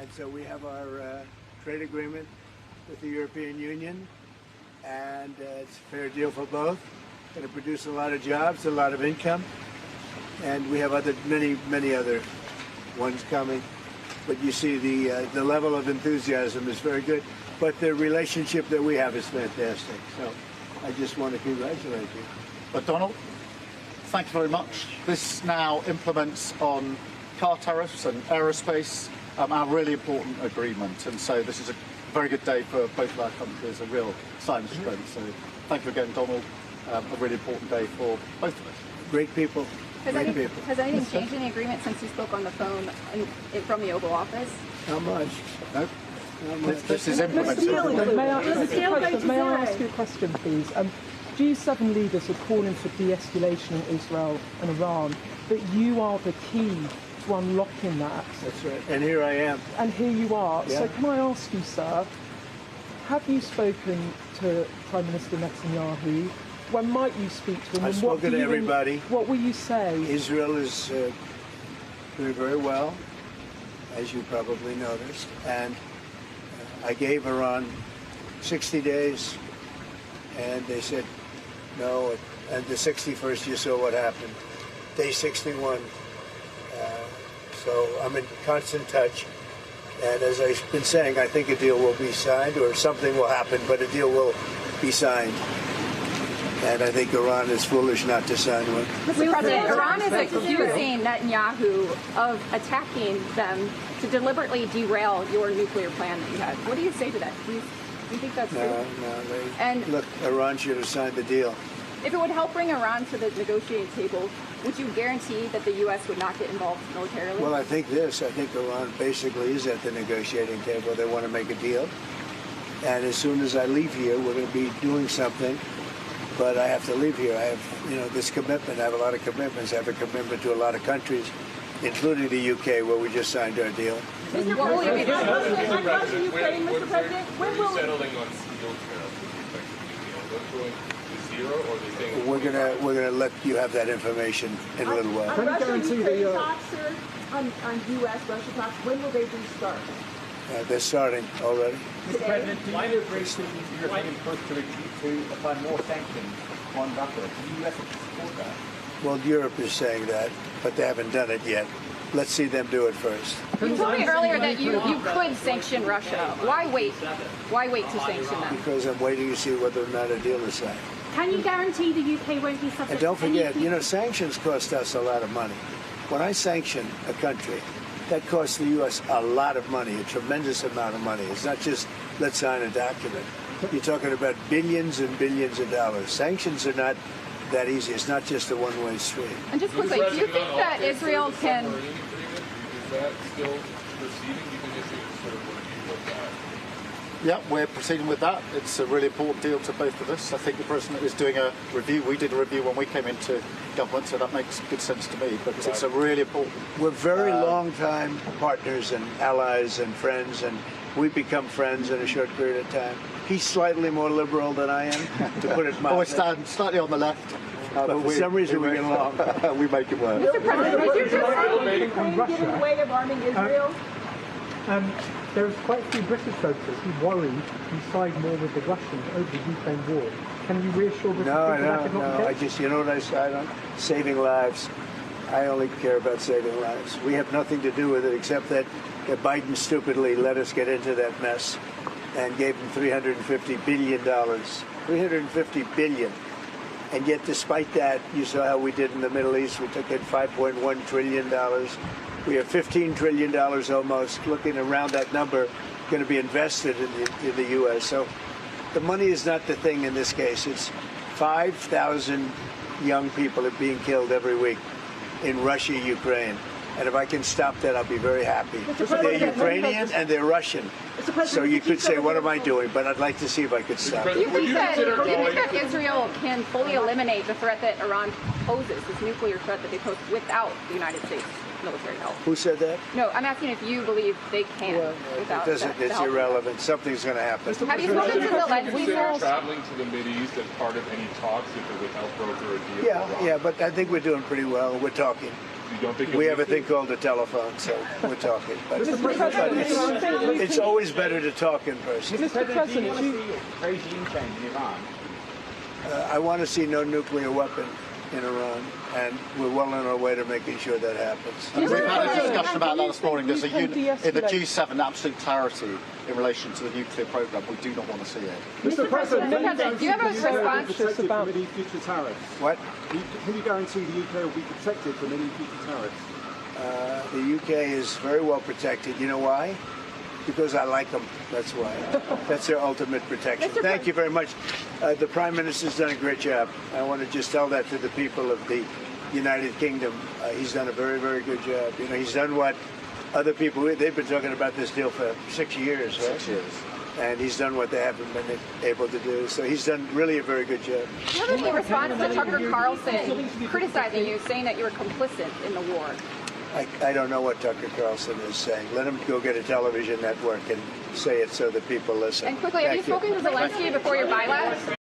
And so we have our trade agreement with the European Union, and it's a fair deal for both. Going to produce a lot of jobs, a lot of income, and we have many other ones coming. But you see the level of enthusiasm is very good. But the relationship that we have is fantastic. So I just want to congratulate you. But Donald, thank you very much. This now implements on car tariffs and aerospace, our really important agreement. And so this is a very good day for both of our countries, a real sign of strength. So thank you again, Donald. A really important day for both of us. Great people. Has anything changed in the agreement since you spoke on the phone from the Oval Office? How much? No. This is implemented. May I ask you a question, please? G7 leaders are calling for de-escalation in Israel and Iran, but you are the key to unlocking that. That's right. And here I am. And here you are. Yeah. So can I ask you, sir, have you spoken to Prime Minister Netanyahu? When might you speak to him? I've spoken to everybody. What will you say? Israel is doing very well, as you probably noticed, and I gave Iran 60 days, and they said no, and the 61st you saw what happened. Day 61. So I'm in constant touch, and as I've been saying, I think a deal will be signed, or something will happen, but a deal will be signed. And I think Iran is foolish not to sign one. Mr. President, Iran is accusing Netanyahu of attacking them to deliberately derail your nuclear plan that you had. What do you say to that? Do you think that's true? No. Look, Iran should have signed the deal. If it would help bring Iran to the negotiating table, would you guarantee that the U.S. would not get involved militarily? Well, I think Iran basically is at the negotiating table. They want to make a deal. And as soon as I leave here, we're going to be doing something. But I have to leave here. I have, this commitment. I have a lot of commitments. I have a commitment to a lot of countries, including the UK, where we just signed our deal. Mr. President, across the Ukraine, Mr. President, when will settling on steel tariffs going to zero, or are they saying we're gonna let you have that information in a little while. Russia-Ukraine talks, sir, on U.S.-Russia talks, when will they restart? They're starting already. Mr. President, why do the European push to apply more sanctions on Russia? Do the U.S. support that? Well, Europe is saying that, but they haven't done it yet. Let's see them do it first. You told me earlier that you could sanction Russia. Why wait? Why wait to sanction them? Because I'm waiting to see whether or not a deal is signed. Can you guarantee the UK won't be subject And don't forget, sanctions cost us a lot of money. When I sanction a country, that costs the U.S. a lot of money, a tremendous amount of money. It's not just let's sign a document. You're talking about billions and billions of dollars. Sanctions are not that easy. It's not just a one-way street. And just quickly, do you think that Israel can... Is that still proceeding? You can just sort of review of that. Yeah, we're proceeding with that. It's a really important deal to both of us. I think the President is doing a review. We did a review when we came into government, so that makes good sense to me. But it's a really important... We're very long-time partners and allies and friends, and we've become friends in a short period of time. He's slightly more liberal than I am, to put it mildly. We stand slightly on the left. But for some reason we get along. We make it work. Mr. President, is your Ukraine get in the way of arming Israel? There's quite a few British voters who worry you side more with the Russians over the Ukraine war. Can you reassure British people that is not the case? I just, you know what I side on? Saving lives. I only care about saving lives. We have nothing to do with it except that Biden stupidly let us get into that mess and gave him $350 billion. $350 billion. And yet, despite that, you saw how we did in the Middle East. We took in $5.1 trillion. We have $15 trillion almost, looking around that number, going to be invested in the U.S. So the money is not the thing in this case. It's 5,000 young people are being killed every week in Russia, Ukraine. And if I can stop that, I'll be very happy. They're Ukrainian and they're Russian. So you could say, what am I doing? But I'd like to see if I could stop it. Do you think that Israel can fully eliminate the threat that Iran poses, this nuclear threat that they pose, without the United States military help? Who said that? No, I'm asking if you believe they can without it's irrelevant. Something's going to happen. Have you spoken to the legislators? Traveling to the Mideast as part of any talks if it would help broker a deal? Yeah, but I think we're doing pretty well. We're talking. You don't think We have a thing called a telephone, so we're talking. But it's always better to talk in person. Mr. President, do you want to see regime change in Iran? I want to see no nuclear weapon in Iran, and we're well on our way to making sure that happens. We've had a discussion about that this morning. There's a You can in the de-escalate. G7 absolute clarity in relation to the nuclear programme. We do not want to see it. Mr. President, do you have a response? protected about- from any future tariffs? What? Can you guarantee the UK will be protected from any future tariffs? The UK is very well protected. You know why? Because I like them. That's why. That's their ultimate protection. Thank you very much. The Prime Minister's done a great job. I want to just tell that to the people of the United Kingdom. He's done a very, very good job. You know, he's done what other people, they've been talking about this deal for 6 years, right? 6 years. And he's done what they haven't been able to do. So he's done really a very good job. Do you have any response to Tucker Carlson criticizing you, saying that you were complicit in the war? I don't know what Tucker Carlson is saying. Let him go get a television network and say it so that people listen. And quickly, have you Thank spoken to Zelensky before your bilateral?